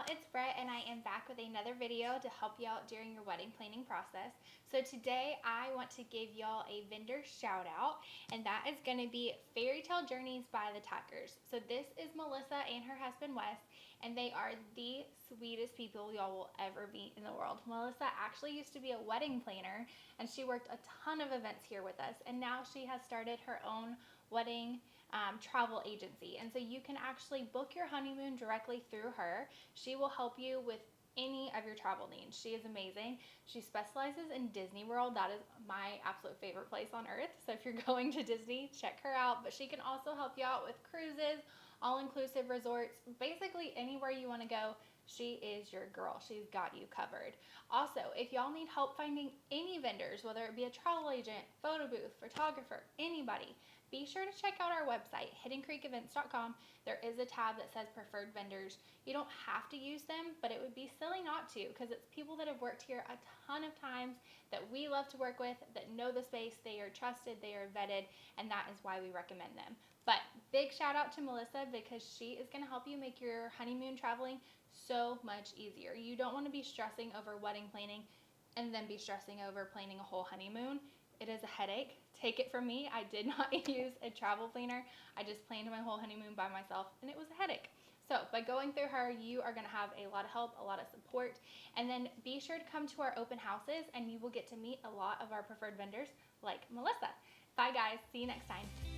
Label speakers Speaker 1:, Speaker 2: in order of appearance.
Speaker 1: it's Brett and I am back with another video to help you out during your wedding planning process. So today I want to give y'all a vendor shout out, and that is going to be Fairytale Journeys by the Tackers. So this is Melissa and her husband Wes, and they are the sweetest people y'all will ever meet in the world. Melissa actually used to be a wedding planner and she worked a ton of events here with us, and now she has started her own wedding travel agency, and so you can actually book your honeymoon directly through her. She will help you with any of your travel needs. She is amazing. She specializes in Disney World. That is my absolute favorite place on earth. So if you're going to Disney, check her out. But she can also help you out with cruises, all-inclusive resorts, basically anywhere you want to go. She is your girl. She's got you covered. Also, if y'all need help finding any vendors, whether it be a travel agent, photo booth, photographer, anybody, be sure to check out our website, hiddencreekevents.com. There is a tab that says preferred vendors. You don't have to use them, but it would be silly not to, because it's people that have worked here a ton of times that we love to work with, that know the space. They are trusted, they are vetted, and that is why we recommend them. But big shout out to Melissa, because she is going to help you make your honeymoon traveling so much easier. You don't want to be stressing over wedding planning and then be stressing over planning a whole honeymoon. It is a headache. Take it from me, I did not use a travel planner. I just planned my whole honeymoon by myself, and it was a headache. So by going through her, you are going to have a lot of help, a lot of support, and then be sure to come to our open houses and you will get to meet a lot of our preferred vendors like Melissa. Bye guys, see you next time.